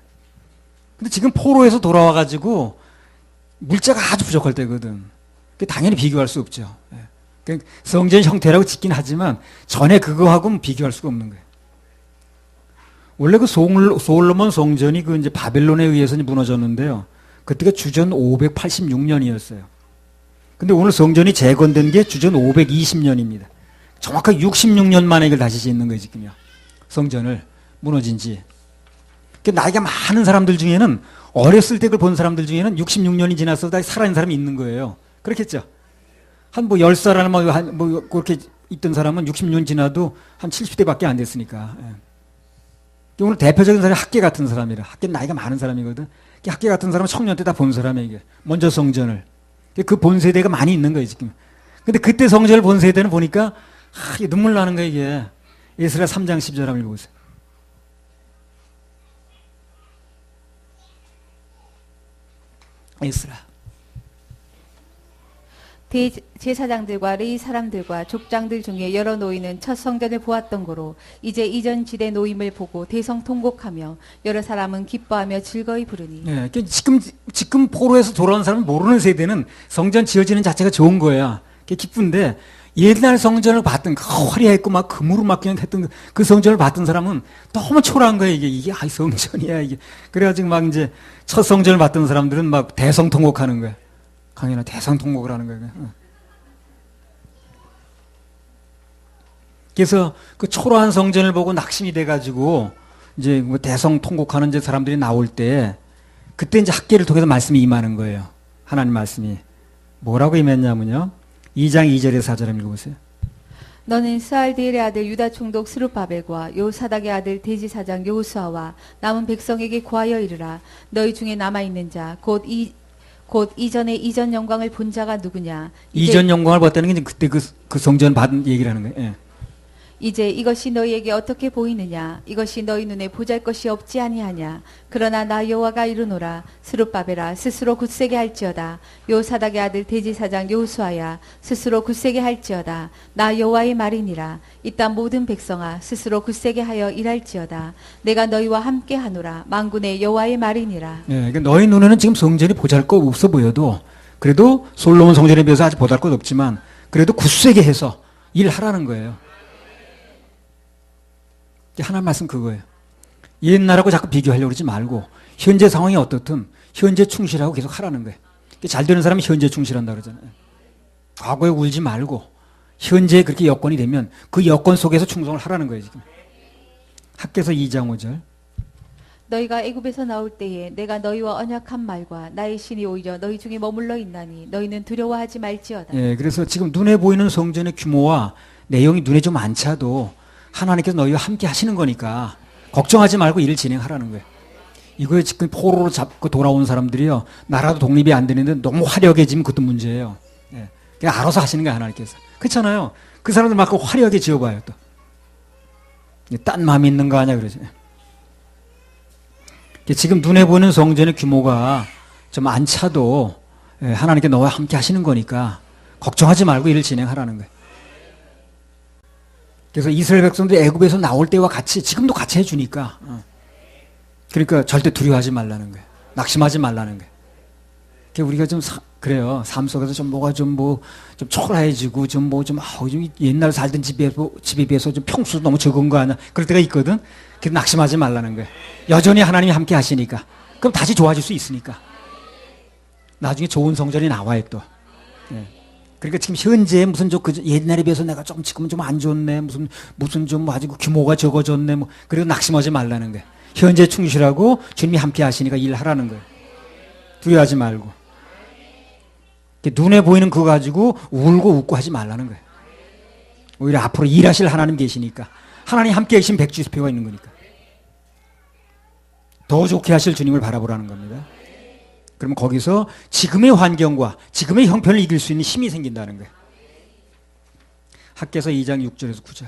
근데 지금 포로에서 돌아와가지고 물자가 아주 부족할 때거든. 당연히 비교할 수 없죠. 성전 형태라고 짓긴 하지만 전에 그거하고는 비교할 수가 없는 거예요. 원래 그 솔로몬 성전이 그 이제 바벨론에 의해서 이제 무너졌는데요. 그때가 주전 586년이었어요. 근데 오늘 성전이 재건된 게 주전 520년입니다. 정확하게 66년 만에 이걸 다시 짓는 거예요, 지금요. 성전을 무너진 지. 나이가 많은 사람들 중에는 어렸을 때 그걸 본 사람들 중에는 66년이 지나서 다시 살아있는 사람이 있는 거예요. 그렇겠죠? 한 뭐 10살 하나 뭐 그렇게 있던 사람은 60년 지나도 한 70대밖에 안 됐으니까. 예. 오늘 대표적인 사람이 학계 같은 사람이라. 학계 나이가 많은 사람이거든. 학계 같은 사람은 청년 때 다 본 사람이에요, 이게. 먼저 성전을. 그 본 세대가 많이 있는 거예요, 지금. 근데 그때 성전을 본 세대는 보니까, 이게 눈물 나는 거예요, 이게. 에스라 3장 10절 한번 읽어보세요. 에스라. 대제사장들과 레위 사람들과 족장들 중에 여러 노인은 첫 성전을 보았던 거로 이제 이전 지대 노임을 보고 대성통곡하며 여러 사람은 기뻐하며 즐거이 부르니. 네, 지금 포로에서 돌아온 사람은 모르는 세대는 성전 지어지는 자체가 좋은 거야. 그게 기쁜데 옛날 성전을 봤던 그 화려했고 막 금으로 막 그냥 했던 그 성전을 봤던 사람은 너무 초라한 거야. 이게 성전이야 이게. 그래가지고 막 이제 첫 성전을 봤던 사람들은 막 대성통곡하는 거야. 강연아 대성통곡을 하는 거예요. 그래서 그 초라한 성전을 보고 낙심이 돼가지고 이제 뭐 대성통곡하는 이제 사람들이 나올 때 그때 이제 학계를 통해서 말씀이 임하는 거예요. 하나님 말씀이 뭐라고 임했냐면요. 2장 2절에서 4절 읽어보세요. 너는 스알디엘의 아들 유다 총독 스룹바벨과 요사닥의 아들 대지사장 여호수아와 남은 백성에게 고하여 이르라. 너희 중에 남아있는 자 곧 이전에 이전 영광을 본 자가 누구냐. 이전 영광을 봤다는 게 그때 그 성전 받은 얘기를 하는 거예요. 예. 이제 이것이 너희에게 어떻게 보이느냐. 이것이 너희 눈에 보잘것이 없지 아니하냐. 그러나 나 여호와가 이르노라. 스룹바벨아 스스로 굳세게 할지어다. 요사닥의 아들 대지사장 여호수아야 스스로 굳세게 할지어다. 나 여호와의 말이니라. 이딴 모든 백성아 스스로 굳세게 하여 일할지어다. 내가 너희와 함께 하노라. 만군의 여호와의 말이니라. 예, 그러니까 너희 눈에는 지금 성전이 보잘것 없어 보여도 그래도 솔로몬 성전에 비해서 아직 보잘것 없지만 그래도 굳세게 해서 일하라는 거예요. 하나님 말씀 그거예요. 옛날하고 자꾸 비교하려고 그러지 말고 현재 상황이 어떻든 현재 충실하고 계속 하라는 거예요. 잘 되는 사람이 현재 충실한다 그러잖아요. 과거에 울지 말고 현재 그렇게 여건이 되면 그 여건 속에서 충성을 하라는 거예요. 지금 학개서 2장 5절. 너희가 애굽에서 나올 때에 내가 너희와 언약한 말과 나의 신이 오히려 너희 중에 머물러 있나니 너희는 두려워하지 말지어다. 예, 그래서 지금 눈에 보이는 성전의 규모와 내용이 눈에 좀 안 차도 하나님께서 너희와 함께 하시는 거니까 걱정하지 말고 일을 진행하라는 거예요. 이거에 지금 포로로 잡고 돌아온 사람들이요. 나라도 독립이 안 되는데 너무 화려해지면 그것도 문제예요. 예. 그냥 알아서 하시는 거예요, 하나님께서. 그렇잖아요. 그 사람들 막 화려하게 지어봐요, 또. 딴 마음이 있는 거 아니야, 그러죠. 지금 눈에 보이는 성전의 규모가 좀 안 차도 하나님께 너와 함께 하시는 거니까 걱정하지 말고 일을 진행하라는 거예요. 그래서 이스라엘 백성들이 애굽에서 나올 때와 같이 지금도 같이 해주니까 그러니까 절대 두려워하지 말라는 거예요. 낙심하지 말라는 거예요. 그러니까 우리가 좀 그래요. 삶 속에서 좀 뭐가 좀 초라해지고 좀 옛날 살던 집에 비해서 좀 평수도 너무 적은 거 아니야. 그럴 때가 있거든. 그래서 낙심하지 말라는 거예요. 여전히 하나님이 함께 하시니까. 그럼 다시 좋아질 수 있으니까. 나중에 좋은 성전이 나와요 또. 네. 그러니까 지금 현재 무슨 옛날에 비해서 내가 좀 지금은 좀 안 좋네. 무슨 좀 아직 규모가 적어졌네. 그래도 낙심하지 말라는 거예요. 현재 충실하고 주님이 함께 하시니까 일하라는 거예요. 두려워하지 말고. 눈에 보이는 그거 가지고 울고 웃고 하지 말라는 거예요. 오히려 앞으로 일하실 하나님 계시니까. 하나님 함께 계신 백주수표가 있는 거니까. 더 좋게 하실 주님을 바라보라는 겁니다. 그러면 거기서 지금의 환경과 지금의 형편을 이길 수 있는 힘이 생긴다는 거예요. 학개서 2장 6절에서 9절.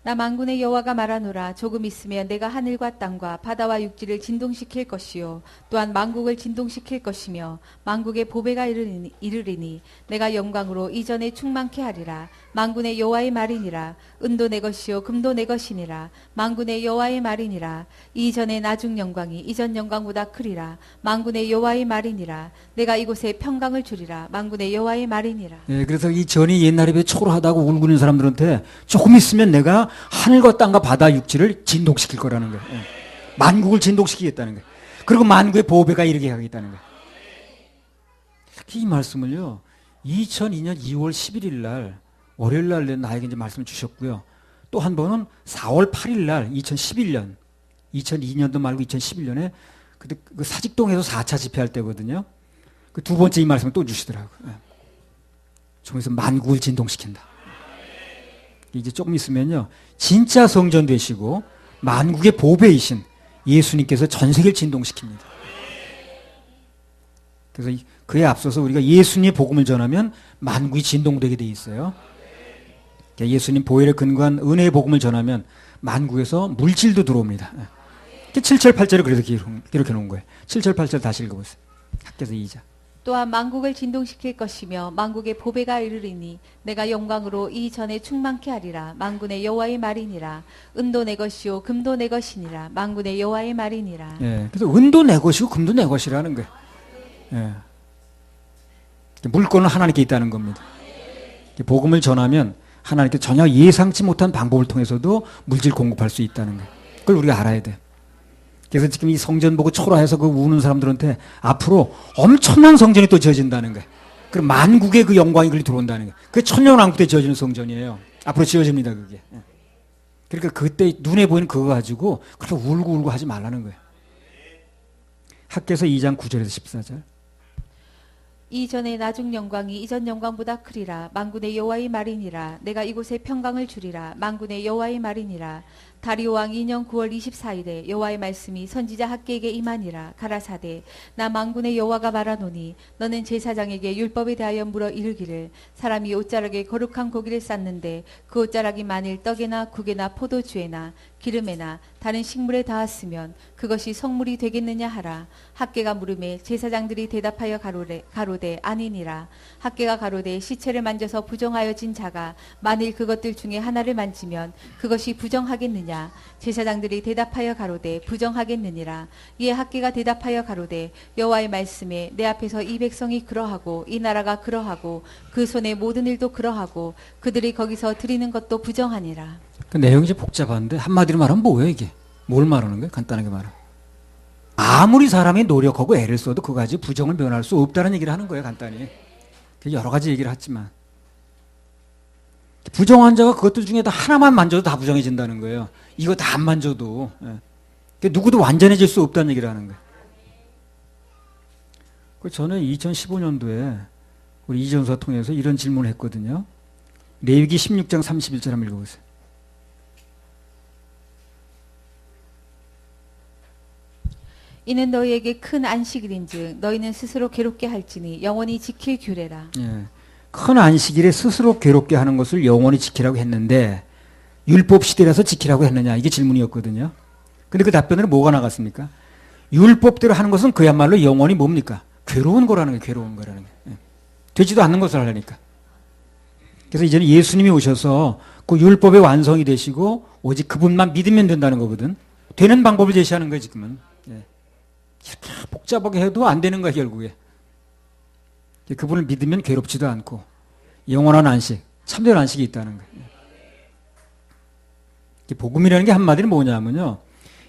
나 만군의 여호와가 말하노라. 조금 있으면 내가 하늘과 땅과 바다와 육지를 진동시킬 것이요 또한 만국을 진동시킬 것이며 만국의 보배가 이르리니 내가 영광으로 이전에 충만케 하리라. 만군의 여호와의 말이니라. 은도 내 것이요 금도 내 것이니라. 만군의 여호와의 말이니라. 이전의 나중 영광이 이전 영광보다 크리라. 만군의 여호와의 말이니라. 내가 이곳에 평강을 주리라. 만군의 여호와의 말이니라. 네, 그래서 이 전이 옛날에 비해 초라하다고 울고 있는 사람들한테 조금 있으면 내가 하늘과 땅과 바다 육지를 진동시킬 거라는 거예요. 예. 만국을 진동시키겠다는 거예요. 그리고 만국의 보배가 이르게 하겠다는 거예요. 특히 이 말씀을요, 2002년 2월 11일 날 월요일 날 나에게 이제 말씀을 주셨고요. 또 한 번은 4월 8일 날 2011년 2002년도 말고 2011년에 그때 그 사직동에서 4차 집회할 때거든요. 그 두 번째 이 말씀을 또 주시더라고요. 예. 저기서 만국을 진동시킨다. 이제 조금 있으면요, 진짜 성전 되시고 만국의 보배이신 예수님께서 전 세계를 진동시킵니다. 그래서 그에 앞서서 우리가 예수님의 복음을 전하면 만국이 진동되게 돼 있어요. 예수님 보혈에 근거한 은혜의 복음을 전하면 만국에서 물질도 들어옵니다. 7절 8절을 그래서 기록해 놓은 거예요. 7절 8절 다시 읽어보세요. 학교에서 2자. 또한 만국을 진동시킬 것이며 만국의 보배가 이르리니 내가 영광으로 이전에 충만케 하리라. 만군의 여호와의 말이니라. 은도 내 것이요 금도 내 것이니라. 만군의 여호와의 말이니라. 예, 그래서 은도 내 것이고 금도 내 것이라는 거예요. 예. 물건은 하나님께 있다는 겁니다. 복음을 전하면 하나님께 전혀 예상치 못한 방법을 통해서도 물질 공급할 수 있다는 거예요. 그걸 우리가 알아야 돼요. 그래서 지금 이 성전 보고 초라해서 그 우는 사람들한테 앞으로 엄청난 성전이 또 지어진다는 거예요. 그럼 만국의 그 영광이 그리 들어온다는 거예요. 그게 천년왕국 때 지어지는 성전이에요. 앞으로 지어집니다, 그게. 그러니까 그때 눈에 보이는 그거 가지고 그렇게 울고 하지 말라는 거예요. 학개서 2장 9절에서 14절. 이전의 나중 영광이 이전 영광보다 크리라. 만군의 여호와의 말이니라. 내가 이곳에 평강을 주리라. 만군의 여호와의 말이니라. 다리오 왕 2년 9월 24일에 여호와의 말씀이 선지자 학개에게 임하니라. 가라사대 나 만군의 여호와가 말하노니 너는 제사장에게 율법에 대하여 물어 이르기를 사람이 옷자락에 거룩한 고기를 쌓는데 그 옷자락이 만일 떡에나 국에나 포도주에나 기름에나 다른 식물에 닿았으면 그것이 성물이 되겠느냐 하라. 학개가 물음에 제사장들이 대답하여 가로되 아니니라. 학개가 가로되 시체를 만져서 부정하여진 자가 만일 그것들 중에 하나를 만지면 그것이 부정하겠느냐. 제사장들이 대답하여 가로되 부정하겠느니라. 이에 학개가 대답하여 가로되 여호와의 말씀에 내 앞에서 이 백성이 그러하고 이 나라가 그러하고 그 손의 모든 일도 그러하고 그들이 거기서 드리는 것도 부정하니라. 그 내용이 좀 복잡한데 한마디로 말하면 뭐예요 이게? 뭘 말하는 거예요? 간단하게 말하면 아무리 사람이 노력하고 애를 써도 그거 가지고 부정을 면할 수 없다는 얘기를 하는 거예요. 간단히 여러 가지 얘기를 했지만 부정한 자가 그것들 중에 다 하나만 만져도 다 부정해진다는 거예요. 이거 다 안 만져도. 예. 누구도 완전해질 수 없다는 얘기를 하는 거예요. 저는 2015년도에 우리 이전서 통해서 이런 질문을 했거든요. 레위기 16장 31절 한번 읽어보세요. 이는 너희에게 큰 안식일인즉 너희는 스스로 괴롭게 할지니 영원히 지킬 규례라. 예. 큰 안식일에 스스로 괴롭게 하는 것을 영원히 지키라고 했는데 율법 시대라서 지키라고 했느냐 이게 질문이었거든요. 근데 그 답변으로 뭐가 나갔습니까? 율법대로 하는 것은 그야말로 영원히 뭡니까? 괴로운 거라는 거예요. 괴로운 거라는 거예요. 예. 되지도 않는 것을 하려니까. 그래서 이제는 예수님이 오셔서 그 율법의 완성이 되시고 오직 그분만 믿으면 된다는 거거든. 되는 방법을 제시하는 거예요 지금은. 예. 이렇게 복잡하게 해도 안 되는 거야 결국에. 그분을 믿으면 괴롭지도 않고 영원한 안식, 참된 안식이 있다는 거예요. 복음이라는 게 한마디로 뭐냐면요.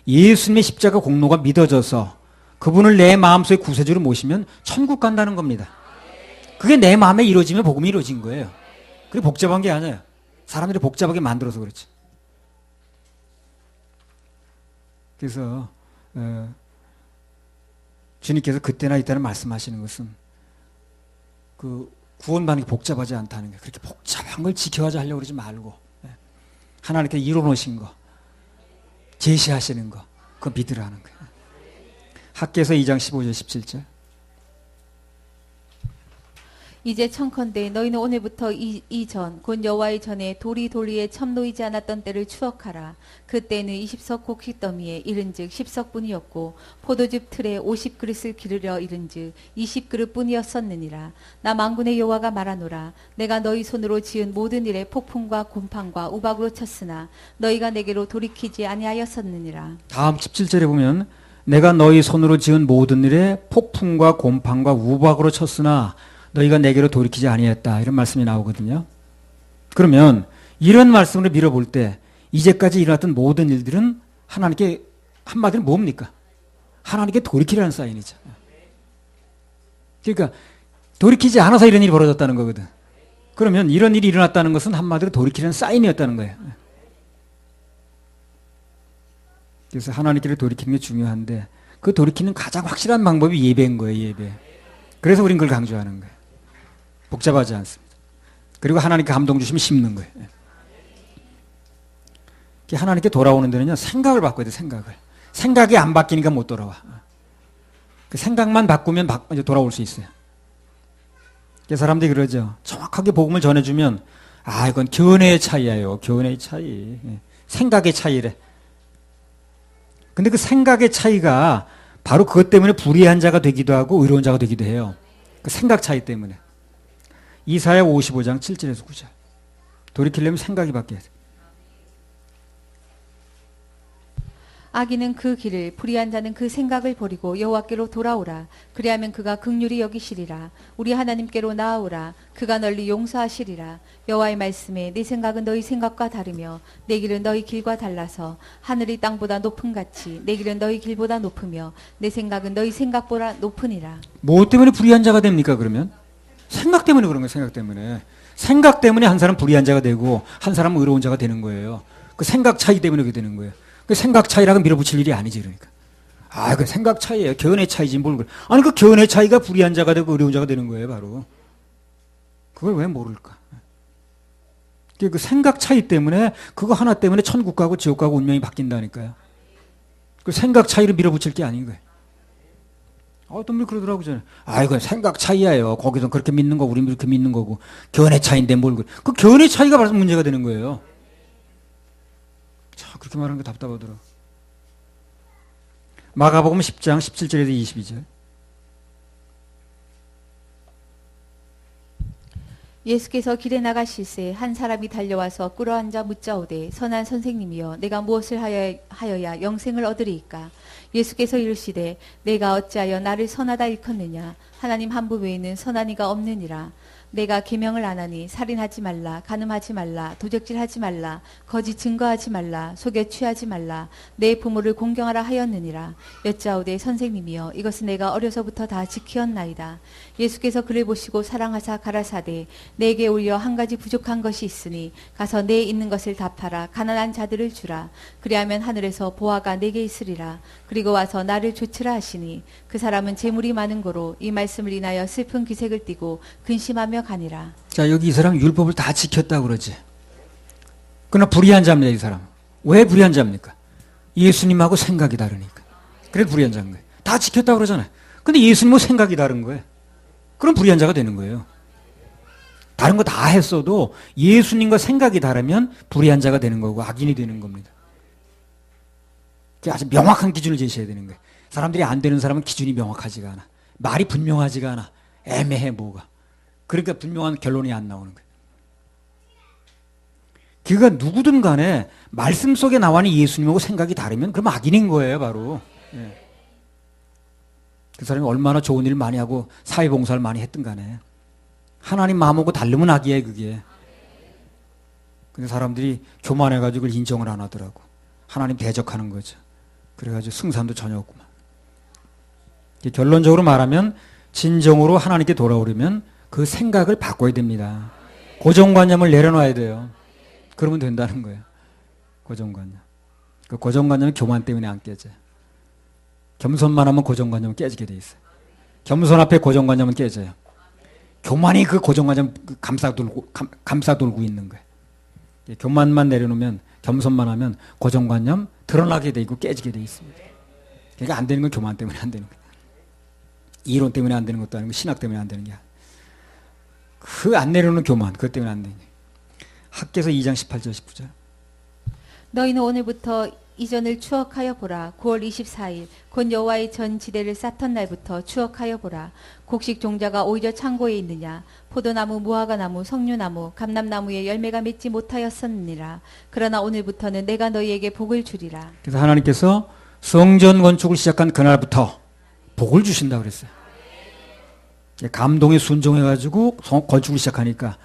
예수님의 십자가 공로가 믿어져서 그분을 내 마음속에 구세주로 모시면 천국 간다는 겁니다. 그게 내 마음에 이루어지면 복음이 이루어진 거예요. 그게 복잡한 게 아니에요. 사람들이 복잡하게 만들어서 그렇지. 그래서 주님께서 그때나 이때나 말씀하시는 것은 그 구원받는 게 복잡하지 않다는 거예요. 그렇게 복잡한 걸 지켜가자 하려고 그러지 말고 하나님께 이뤄놓으신 거, 제시하시는 거, 그거 믿으라는 거예요. 학개서 2장 15절 17절. 이제 청컨대 너희는 오늘부터 이전 곧 여호와의 전에 도리에 첨 놓이지 않았던 때를 추억하라. 그때는 20석 곡식더미에 이른즉 10석뿐이었고 포도즙 틀에 50그릇을 기르려 이른즉 20그릇뿐이었었느니라. 나 만군의 여호와가 말하노라. 내가 너희 손으로 지은 모든 일에 폭풍과 곰팡과 우박으로 쳤으나 너희가 내게로 돌이키지 아니하였었느니라. 다음 17절에 보면 내가 너희 손으로 지은 모든 일에 폭풍과 곰팡과 우박으로 쳤으나 너희가 내게로 돌이키지 아니했다. 이런 말씀이 나오거든요. 그러면 이런 말씀을 밀어볼 때 이제까지 일어났던 모든 일들은 하나님께 한마디로 뭡니까? 하나님께 돌이키라는 사인이죠. 그러니까 돌이키지 않아서 이런 일이 벌어졌다는 거거든. 그러면 이런 일이 일어났다는 것은 한마디로 돌이키라는 사인이었다는 거예요. 그래서 하나님께로 돌이키는 게 중요한데 그 돌이키는 가장 확실한 방법이 예배인 거예요. 예배. 그래서 우린 그걸 강조하는 거예요. 복잡하지 않습니다. 그리고 하나님께 감동 주시면 심는 거예요. 하나님께 돌아오는 데는요, 생각을 바꿔야 돼, 생각을. 생각이 안 바뀌니까 못 돌아와. 그 생각만 바꾸면 이제 돌아올 수 있어요. 사람들이 그러죠. 정확하게 복음을 전해주면, 아, 이건 견해의 차이예요. 견해의 차이. 생각의 차이래. 근데 그 생각의 차이가 바로 그것 때문에 불의한 자가 되기도 하고 의로운 자가 되기도 해요. 그 생각 차이 때문에. 이사야 55장 7절에서 9절. 돌이키려면 생각이 바뀌어야 돼. 악인은 그 길을, 불의한 자는 그 생각을 버리고 여호와께로 돌아오라. 그리하면 그가 긍휼히 여기시리라. 우리 하나님께로 나아오라. 그가 널리 용서하시리라. 여호와의 말씀에 내 생각은 너희 생각과 다르며 내 길은 너희 길과 달라서 하늘이 땅보다 높음 같이 내 길은 너희 길보다 높으며 내 생각은 너희 생각보다 높으니라. 뭐 때문에 불의한 자가 됩니까, 그러면? 생각 때문에 그런 거예요, 생각 때문에. 생각 때문에 한 사람은 불의한 자가 되고 한 사람은 의로운 자가 되는 거예요. 그 생각 차이 때문에 그렇게 되는 거예요. 그 생각 차이라고 밀어붙일 일이 아니지, 그러니까. 아, 그 생각 차이예요. 견해 차이지, 뭘 그래. 아니, 그 견해 차이가 불의한 자가 되고 의로운 자가 되는 거예요, 바로. 그걸 왜 모를까? 그 생각 차이 때문에, 그거 하나 때문에 천국 가고 지옥 가고 운명이 바뀐다니까요. 그 생각 차이를 밀어붙일 게 아닌 거예요. 어떤 분이 그러더라고요, 저는. 아, 이건 생각 차이예요. 거기서 그렇게 믿는 거, 우리는 이렇게 믿는 거고. 견해 차이인데 뭘 그래. 그 견해 차이가 바로 문제가 되는 거예요. 자, 그렇게 말하는 게 답답하더라. 마가복음 10장 17절에서 22절. 예수께서 길에 나가실새 한 사람이 달려와서 꿇어앉아 묻자오되 선한 선생님이여 내가 무엇을 하여야 영생을 얻으리이까. 예수께서 이르시되 내가 어찌하여 나를 선하다 일컫느냐. 하나님 한 분 외에는 선한 이가 없느니라. 내가 계명을 안 하니 살인하지 말라, 간음하지 말라, 도적질하지 말라, 거짓 증거하지 말라, 속여 취하지 말라, 내 부모를 공경하라 하였느니라. 여짜오되 선생님이여 이것은 내가 어려서부터 다 지키었나이다. 예수께서 그를 보시고 사랑하사 가라사대 내게 오히려 한 가지 부족한 것이 있으니 가서 내 있는 것을 다 팔아 가난한 자들을 주라. 그리하면 하늘에서 보화가 내게 있으리라. 그리고 와서 나를 좇으라 하시니 그 사람은 재물이 많은 고로 이 말씀을 인하여 슬픈 기색을 띠고 근심하며 가니라. 자, 여기 이 사람 율법을 다 지켰다고 그러지. 그러나 불의한 자입니다, 이 사람. 왜 불의한 자입니까? 예수님하고 생각이 다르니까. 그래 불의한 자인 거예요. 다 지켰다고 그러잖아요. 근데 예수님하고 생각이 다른 거예요. 그럼 불의한 자가 되는 거예요. 다른 거 다 했어도 예수님과 생각이 다르면 불의한 자가 되는 거고 악인이 되는 겁니다. 아주 명확한 기준을 제시해야 되는 거예요. 사람들이 안 되는 사람은 기준이 명확하지가 않아. 말이 분명하지가 않아. 애매해 뭐가. 그러니까 분명한 결론이 안 나오는 거예요. 그가 누구든 간에 말씀 속에 나와는 예수님하고 생각이 다르면 그럼 악인인 거예요, 바로. 예. 그 사람이 얼마나 좋은 일을 많이 하고 사회봉사를 많이 했든 간에 하나님 마음하고 다르면 악이에요, 그게. 근데 사람들이 교만해가지고 인정을 안 하더라고. 하나님 대적하는 거죠. 그래가지고 승산도 전혀 없구만. 결론적으로 말하면 진정으로 하나님께 돌아오려면 그 생각을 바꿔야 됩니다. 고정관념을 내려놔야 돼요. 그러면 된다는 거예요. 고정관념. 그 고정관념은 교만 때문에 안 깨져요. 겸손만 하면 고정관념은 깨지게 돼 있어요. 겸손 앞에 고정관념은 깨져요. 교만이 그 고정관념 감싸돌고 있는 거예요. 교만만 내려놓으면, 겸손만 하면 고정관념 드러나게 돼 있고 깨지게 돼 있습니다. 그러니까 안 되는 건 교만 때문에 안 되는 거예요. 이론 때문에 안 되는 것도 아니고 신학 때문에 안 되는 게 아니에요. 그 안 내려놓는 교만, 그것 때문에 안 되는 거예요. 학개서 2장 18절 19절. 너희는 오늘부터 이전을 추억하여 보라. 9월 24일 곧 여호와의 전 지대를 쌓던 날부터 추억하여 보라. 곡식 종자가 오히려 창고에 있느냐. 포도나무, 무화과나무, 석류나무, 감람나무에 열매가 맺지 못하였었느니라. 그러나 오늘부터는 내가 너희에게 복을 주리라. 그래서 하나님께서 성전 건축을 시작한 그날부터 복을 주신다고 그랬어요. 감동에 순종해가지고 건축을 시작하니까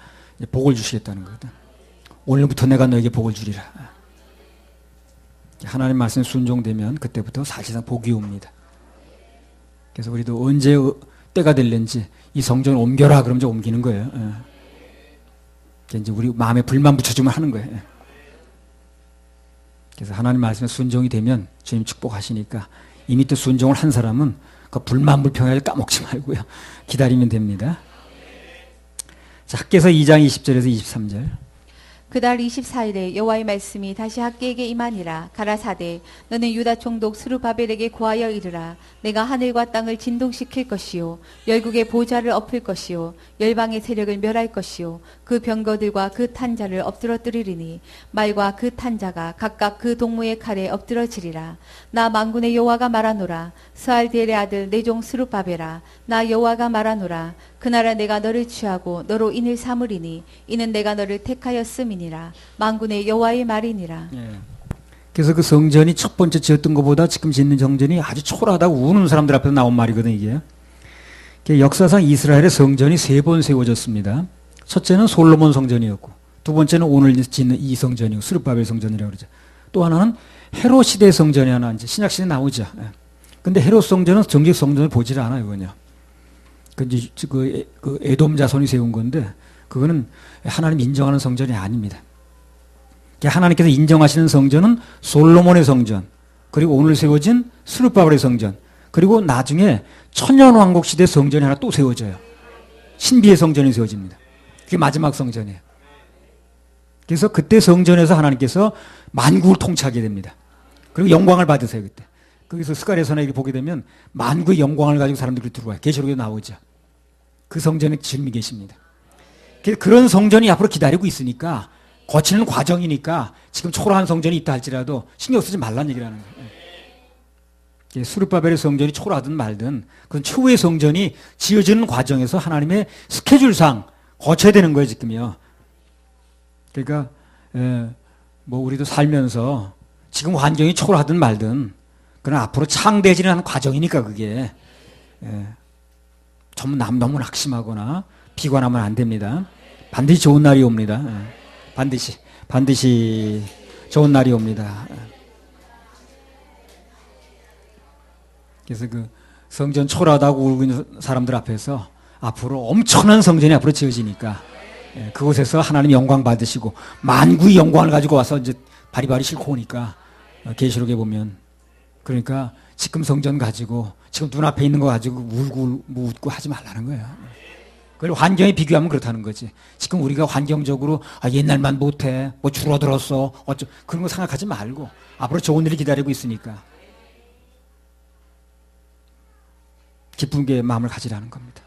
복을 주시겠다는 거거든. 오늘부터 내가 너에게 복을 주리라. 하나님 말씀에 순종되면 그때부터 사실상 복이 옵니다. 그래서 우리도 언제 때가 될는지 이 성전을 옮겨라 그러면 이제 옮기는 거예요. 이제 우리 마음에 불만 붙여주면 하는 거예요. 그래서 하나님 말씀에 순종이 되면 주님 축복하시니까 이미 또 순종을 한 사람은 그 불만불평을 까먹지 말고요. 기다리면 됩니다. 자, 학개서 2장 20절에서 23절. 그달 24일에 여호와의 말씀이 다시 학개에게 임하니라. 가라사대 너는 유다 총독 스룹바벨에게 고하여 이르라. 내가 하늘과 땅을 진동시킬 것이요 열국의 보좌를 엎을 것이요 열방의 세력을 멸할 것이요 그 병거들과 그 탄자를 엎드러뜨리리니 말과 그 탄자가 각각 그 동무의 칼에 엎드러지리라. 나 만군의 여호와가 말하노라. 스알디엘의 아들 내 종 스룹바벨아 나 여호와가 말하노라. 그날에 내가 너를 취하고 너로 인을 삼으리니 이는 내가 너를 택하였음이니라. 만군의 여호와의 말이니라. 그래서 그 성전이 첫 번째 지었던 것보다 지금 짓는 성전이 아주 초라하다고 우는 사람들 앞에서 나온 말이거든요. 이게 역사상 이스라엘의 성전이 3번 세워졌습니다. 첫째는 솔로몬 성전이었고 두 번째는 오늘 짓는 이 성전이고 스룹바벨 성전이라고 그러죠. 또 하나는 헤롯 시대 성전이 하나 이제 신약 시대에 나오죠. 근데 헤롯 성전은 정식 성전을 보질 않아요, 그냥. 그 에돔 자손이 세운 건데 그거는 하나님 인정하는 성전이 아닙니다. 하나님께서 인정하시는 성전은 솔로몬의 성전, 그리고 오늘 세워진 스룹바벨의 성전, 그리고 나중에 천년왕국 시대 성전이 하나 또 세워져요. 신비의 성전이 세워집니다. 그게 마지막 성전이에요. 그래서 그때 성전에서 하나님께서 만국을 통치하게 됩니다. 그리고 영광을 받으세요, 그때. 거기서 스가랴서나 이렇게 보게 되면 만국의 영광을 가지고 사람들이 들어와요. 계시록에 나오죠. 그 성전에 주님이 계십니다. 그런 성전이 앞으로 기다리고 있으니까 거치는 과정이니까 지금 초라한 성전이 있다 할지라도 신경 쓰지 말라는 얘기라는 거예요. 스룹바벨의 성전이 초라하든 말든 그건 최후의 성전이 지어지는 과정에서 하나님의 스케줄상 거쳐야 되는 거예요, 지금요. 그러니까 뭐 우리도 살면서 지금 환경이 초라하든 말든 그러나 앞으로 창대해지는 하는 과정이니까 그게 전부 너무 낙심하거나 비관하면 안 됩니다. 반드시 좋은 날이 옵니다. 반드시 좋은 날이 옵니다. 그래서 그 성전 초라하다고 울고 있는 사람들 앞에서 앞으로 엄청난 성전이 앞으로 지어지니까 그곳에서 하나님 영광 받으시고 만국의 영광을 가지고 와서 이제 바리바리 싣고 오니까 계시록에 보면 그러니까 지금 성전 가지고 지금 눈앞에 있는 거 가지고 울고 웃고 하지 말라는 거예요. 그리고 환경에 비교하면 그렇다는 거지. 지금 우리가 환경적으로 옛날만 못해 뭐 줄어들었어 그런 거 생각하지 말고 앞으로 좋은 일이 기다리고 있으니까 기쁜 게 마음을 가지라는 겁니다.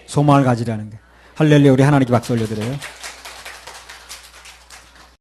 소망을 가지라는 게. 할렐루야. 우리 하나님께 박수 올려드려요.